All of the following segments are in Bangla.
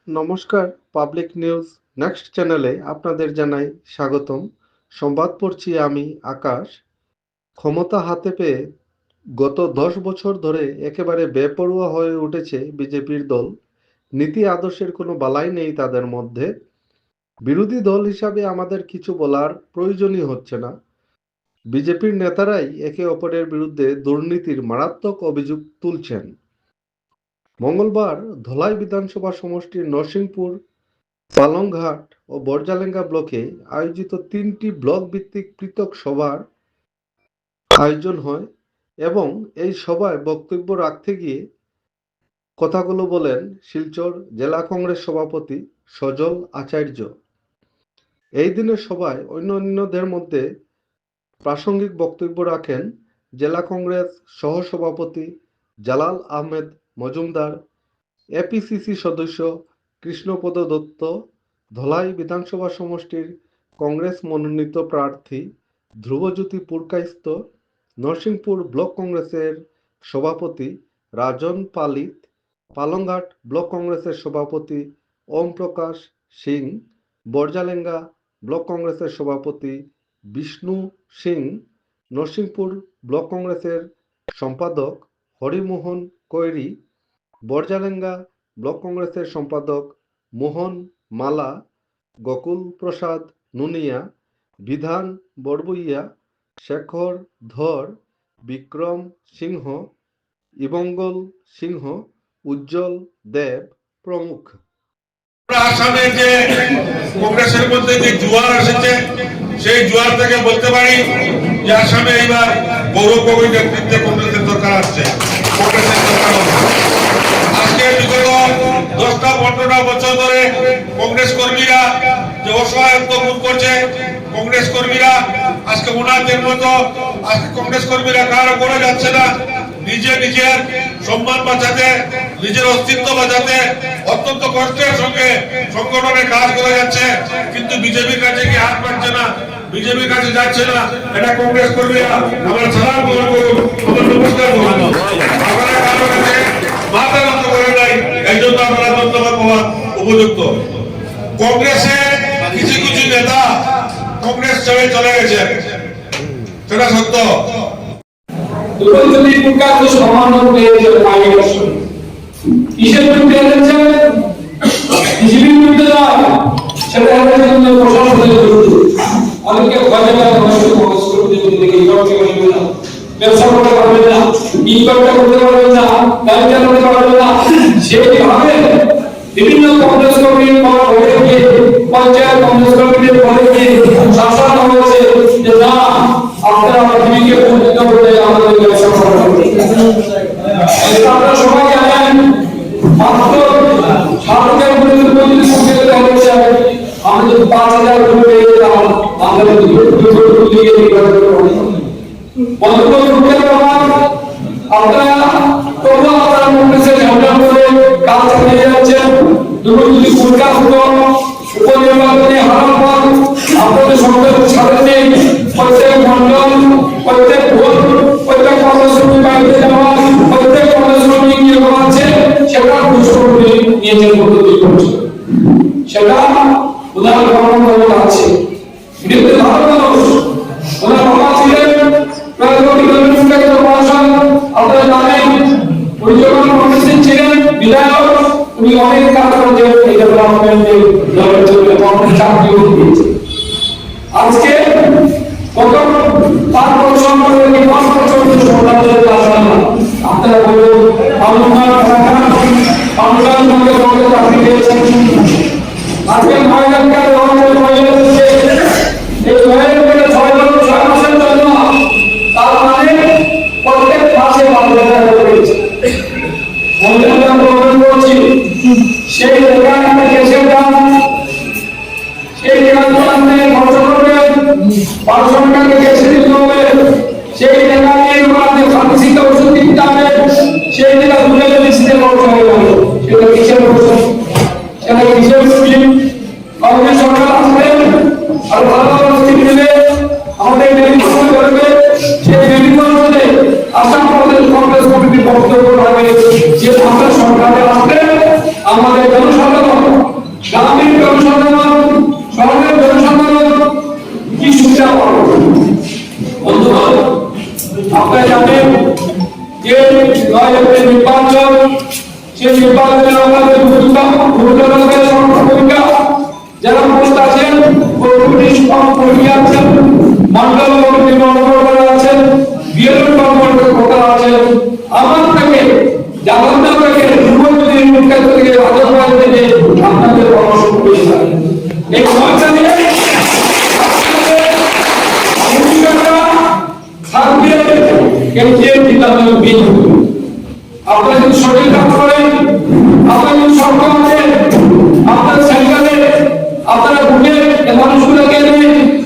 নমস্কার, পাবলিক নিউজ নেক্সট চ্যানেলে আপনাদের জানাই স্বাগতম। সংবাদ পড়ছি আমি আকাশ। ক্ষমতা হাতে পেয়ে গত 10 বছর ধরে একেবারে বেপরোয়া হয়ে উঠেছে বিজেপির দল। নীতি আদর্শের কোনো বালাই নেই তাদের মধ্যে। বিরোধী দল হিসাবে আমাদের কিছু বলার প্রয়োজনই হচ্ছে না। বিজেপির নেতারাই একে অপরের বিরুদ্ধে দুর্নীতির মারাত্মক অভিযোগ তুলছেন। মঙ্গলবার ধলাই বিধানসভা সমষ্টির নরসিংপুর, পালংঘাট ও বরজালেঙ্গা ব্লকে আয়োজিত 3টি ব্লক ভিত্তিক পৃথক সভার আয়োজন হয় এবং এই সভায় বক্তব্য রাখতে গিয়ে কথাগুলো বলেন শিলচর জেলা কংগ্রেস সভাপতি সজল আচার্য। এই দিনের সভায় অন্যান্যদের মধ্যে প্রাসঙ্গিক বক্তব্য রাখেন জেলা কংগ্রেস সহসভাপতি জালাল আহমেদ মজুমদার, এপিসিসি সদস্য কৃষ্ণপদ দত্ত, ধলাই বিধানসভা সমষ্টির কংগ্রেস মনোনীত প্রার্থী ধ্রুবজ্যোতি পুরকাইস্ত, নরসিংপুর ব্লক কংগ্রেসের সভাপতি রাজন পালিত, পালংঘাট ব্লক কংগ্রেসের সভাপতি ওম প্রকাশ সিং, বরজালেঙ্গা ব্লক কংগ্রেসের সভাপতি বিষ্ণু সিং, নরসিংপুর ব্লক কংগ্রেসের সম্পাদক হরিমোহন কৈরি, বরজালেঙ্গা ব্লক কংগ্রেসের সম্পাদক মোহন মালা, গোকুল প্রসাদ নুনিয়া, বিধান বড়বুইয়া, শেখর ধর, বিক্রম সিংহ, ইবঙ্গল সিংহ, উজ্জ্বল দেব প্রমুখ। আসামে যে কংগ্রেসের মধ্যে যে জোয়ার এসেছে সেই জোয়ার থেকে বলতে পারি যে আসামে এইবার গৌরব গগৈ নেতৃত্বে কংগ্রেসের দরকার আছে। কংগ্রেসের দরকার আজকে বিগত 10-15 বছর ধরে কংগ্রেস কর্মীরা যে অসহায়ত্ব ভোগ করছে, কংগ্রেস কর্মীরা আজকে ওনাদের মতো আজকে কংগ্রেস কর্মীরা কারো করে যাচ্ছে না। নিজের সম্মান বাঁচাতে, নিজের অস্তিত্ব বাঁচাতে অত্যন্ত কষ্টের সঙ্গে সংগঠনে কাজ করে যাচ্ছে, কিন্তু বিজেপির কাছে কি হাত পাচ্ছে না, বিজেপির কাছে যাচ্ছে না। এটা কংগ্রেস কর্মীরা আমার সালাম গ্রহণ করুন, আমার নমস্কার করুন। আপনারা কারো কাছে মাথা নত করে নাই, এই জন্য আপনারা ধন্যবাদ পাওয়ার উপযুক্ত। কংগ্রেসের কিছু কিছু নেতা কংগ্রেস ছেড়ে চলে গেছে, সেটা সত্য। যদি প্রকাশ সমাধান পেয়েছে আইন কিসের বিরুদ্ধে আছে বিজেপির বিরুদ্ধে নয়, সেটা আমাদের জন্য প্রশাসনের বিরুদ্ধে। অনেকে ভয় পায় কংগ্রেস করতে দেখি ব্যবসা করতে পারবে না, ইনকামটা করতে পারবে না, ব্যবসা করতে পারবে না, সেইভাবে বিভিন্ন কংগ্রেস কর্মীর পর হয়ে গিয়ে পঞ্চায়েত কংগ্রেস কর্মীদের পরে গিয়ে শাসন হয়েছে যে না আপনারা বিজেপিকে পরিচিত করতে আমাদের ব্যবসা করতে হবে। আপনারা সবাই জানেন মাত্র 7,000 প্রতিনিধি হয়েছে, আমরা যদি 5,000 পেয়ে যেতাম আমরা আপনারা তবু আপনারা কংগ্রেসের ঝান্ডা করে কাজ চালিয়ে যাচ্ছেন। দুর্নীতি পরীক্ষা হতো উপনির্বাচনে হারার পর আপনাদের সংসদের সাথে প্রত্যেক মন্ডল, প্রত্যেক ভোট, প্রত্যেক কংগ্রেস কর্মী বাড়িতে যাওয়া, প্রত্যেক কংগ্রেস কর্মী নিয়ে আছে, সেটা দুষ্কর্মী নিয়েছেন পদ্ধতি করছে, সেটা উদাহরণ আছে। বিরুদ্ধে ভালো মানুষ ওনার বাবা ছিলেন আপনারা জানেন, উনি যখন কংগ্রেসের ছিলেন বিধায়ক, উনি অনেক কাজ করেছেন এই ডেভেলপমেন্টের জন্য, কংগ্রেস চাকরিও দিয়েছে। আজকে কত 5 বছর ধরে 5 বছর সরকারের কাজ না, আপনারা বলুন পালংঘাট মধ্যে কংগ্রেস চাকরি দিয়েছেন। আজকে মহিলাদের এই মহিলাদের 6 মাসের জন্য তার মানে প্রত্যেক মাসে 5,000 টাকা পেয়েছে। মহিলাদের প্রবলেম করছি সেই জায়গায় আমরা গ্যাসের দাম, সেই জায়গায় আপনি খরচ করবেন 500 টাকা গ্যাসে দিতে হবে, সেই জায়গায় আমাদের ফার্মেসিতে ওষুধ কিনতে হবে, সেই জায়গায় দুটো মেডিসিনে খরচ হয়ে গেল, সেটা কিসের ওষুধ, সেটা কিসের স্কিম। আমাদের সরকার আসবেন আর ভালো ভালো স্কিম দেবে, আমাদের মেডিকেল করবে, সেই মেডিকেল করে আসাম কংগ্রেস কমিটির বক্তব্য হবে যে আমরা সরকারে আসলে আমাদের জনসাধারণ আমাদের ভূমিকা যারা উপস্থিত আছেন কমিটির কর্মী আছেন, মন্ডল কমিটি কর্মকর্তা আছেন, বিএলও কর্মকর্তা আছেন, আমার থেকে জামালদা থেকে যুবকদের মুখ্য থেকে রাজস্থান থেকে আপনাদের পরামর্শ পেয়েছি। এই সমাজটা নিয়ে আপনারা যদি সঠিক কাজ করেন, আপনারা যদি সরকারে আপনার সেন্টারে আপনারা বুঝে মানুষগুলোকে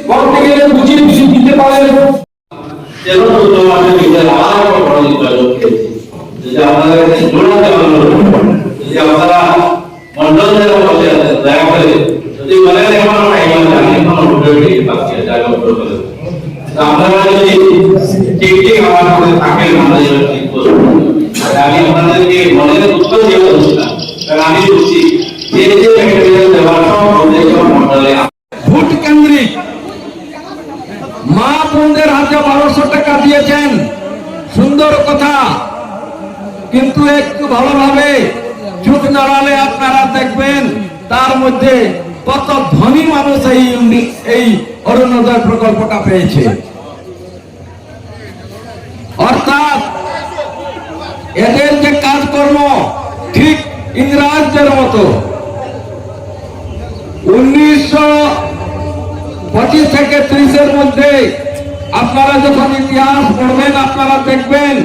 করতে গেলে বুঝিয়ে দিতে পারেন। আপনারা যদি ঠিক ঠিক আমার সাথে থাকেন, আমাদের ঠিক করবেন। আমি আপনাদেরকে মনের উত্তর দিয়ে বলছিলাম, কারণ আমি বুঝছি যে যে ম্যাটেরিয়াল দেওয়ার সব মন্ডলে ভোট কেন্দ্রিক মা বোনদের হাতে 1200 টাকা দিয়েছেন, সুন্দর কথা, কিন্তু একটু ভালোভাবে চোখ নাড়ালে আপনারা দেখবেন তার মধ্যে কত ধনী মানুষ এই অরুণোদয় প্রকল্পটা পেয়েছে। অর্থাৎ এদের যে কাজকর্ম ঠিক ইংরেজদের মতো 1925 থেকে 30-এর মধ্যে আপনারা যখন ইতিহাস পড়বেন আপনারা দেখবেন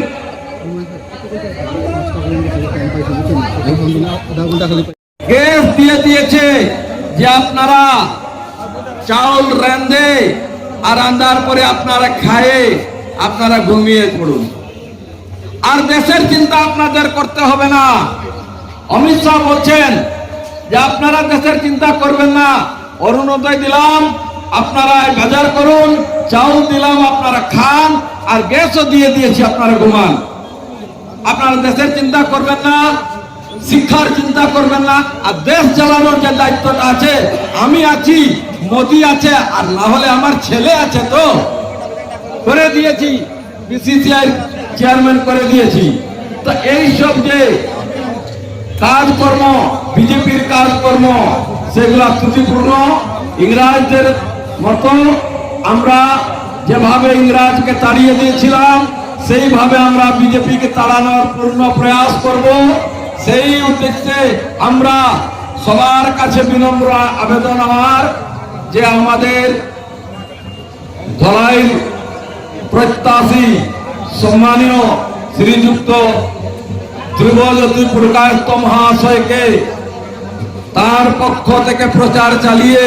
গ্যাস দিয়ে দিয়েছে যে আপনারা চাউল রান্ধে আর রান্নার পরে আপনারা খায়ে আপনারা ঘুমিয়ে পড়ুন, আর দেশের চিন্তা আপনাদের করতে হবে না। অমিত শাহ বলছেন যে আপনারা দেশের চিন্তা করবেন না, অরুণোদয় দিলাম আপনারা বাজার করুন, চাউল দিলাম আপনারা খান, আর গ্যাসও দিয়ে দিয়েছি আপনারা ঘুমান। আপনারা দেশের চিন্তা করবেন না, শিক্ষার চিন্তা করবেন না, আর দেশ চালানোর যে দায়িত্বটা আছে আমি আছি, মোদি আছে, আর না হলে আমার ছেলে আছে, তো করে দিয়েছি, বিসিসিআই চেয়ারম্যান করে দিয়েছি। তো এইসব যে কাজকর্ম বিজেপির কাজকর্ম সেগুলা ত্রুটিপূর্ণ। ইংরেজদের মতো আমরা যেভাবে ইংরেজকে তাড়িয়ে দিয়েছিলাম সেইভাবে আমরা বিজেপিকে তাড়ানোর পূর্ণ প্রয়াস করব। সেই উদ্দেশ্যে আমরা সবার কাছে বিনম্র আবেদন আমার যে আমাদের ধলাই প্রত্যাশী সম্মানীয় শ্রীযুক্ত ধ্রুবজ্যোতি প্রকাশ মহাশয়কে তার পক্ষ থেকে প্রচার চালিয়ে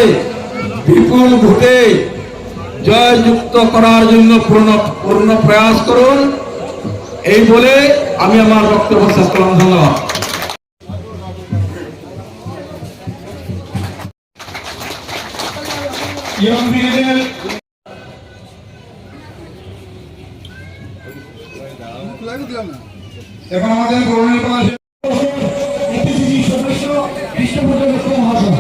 বিপুল ভোটে জয়যুক্ত করার জন্য পূর্ণ প্রয়াস করুন। এই বলে আমি আমার বক্তব্য শেষ করলাম। ধন্যবাদ। এখন আমাদের সদস্য কৃষ্ণপ্রসাদ মহাশয়।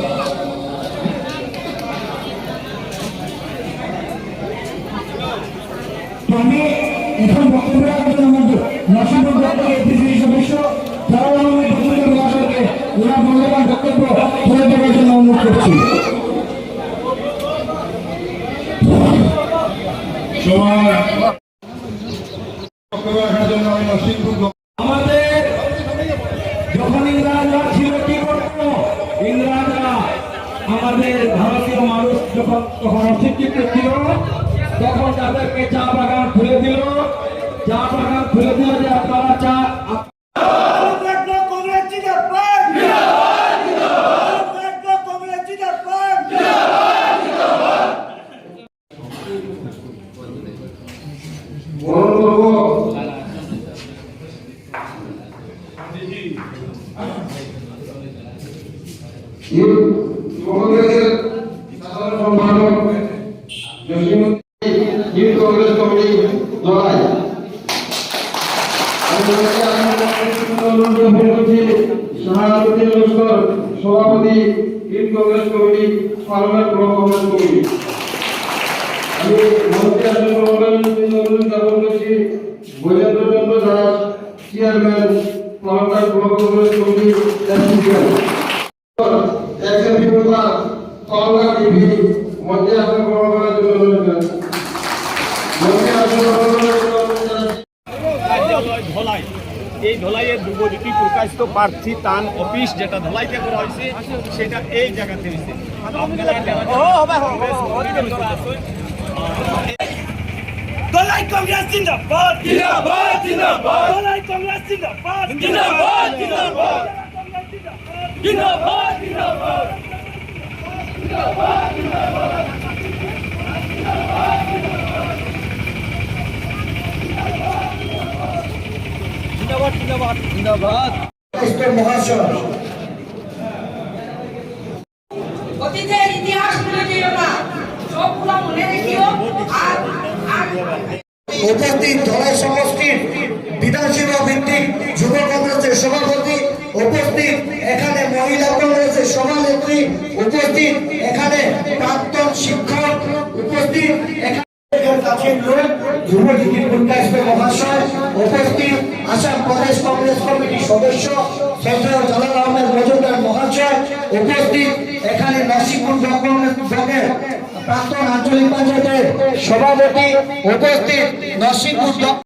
আমি এখন বক্তব্য রাখবেন আমাদের নরসিংপুর ব্লকের এপিসিসি সদস্য তারাও মহাশয়কে ওনার মূল্যবান বক্তব্য তুলে দেওয়ার জন্য অনুরোধ করছি। আমাদের যখন ইংরেজরা ছিল কি করতো, ইংরেজরা আমাদের ভারতীয় মানুষ যখন তখন অশিক্ষিত ছিল তখন তাদেরকে চা বাগান খুলে দিল যে আপনারা চা সভাপতি youth Congress committee parliament block Congress committee আমি মন্ত্রী আসন জ্ঞাপন করছি বৈজেন্দ্র চন্দ্র দাস চেয়ারম্যান মহানগর ব্লক কমিটির একজন বিভাগ কলকা টিভি মধ্যে আসন গ্রহণ করার জন্য অনুরোধ মধ্যে আসন গ্রহণ করার জন্য কার্যালয় ধলাই এই ধলাইয়ের যুবজ্যোতি প্রকাশিত প্রার্থী তান অফিস যেটা ধলাইতে করা হয়েছে সেটা এই জায়গাতে হয়েছে ধলাই কংগ্রেস জিন্দাবাদ জিন্দাবাদ জিন্দাবাদ ধলাই কংগ্রেস জিন্দাবাদ জিন্দাবাদ জিন্দাবাদ জিন্দাবাদ জিন্দাবাদ জিন্দাবাদ জিন্দাবাদ জিন্দাবাদ মহাশয় অতীতের ইতিহাস ভুলে যেও না, সবগুলো মনে রেখিও। আর উপস্থিত ধলাই সমষ্টির বিধানসভা ভিত্তিক যুব কংগ্রেসের সভাপতি, উপস্থিত এখানে মহিলা কংগ্রেসের সভানেত্রী, উপস্থিত এখানে প্রাক্তন শিক্ষক, উপস্থিত এখানে কাছের লোক যুবলীগের প্রকাশিত মহাশয়, উপস্থিত আসাম প্রদেশ কংগ্রেস কমিটির সদস্য সেন্ট্রাল জালাল আহমেদ মজুমদার মহাশয়, উপস্থিত এখানে নরসিংপুর ব্লকের প্রাক্তন আঞ্চলিক পঞ্চায়েতের সভাপতি, উপস্থিত নরসিংপুর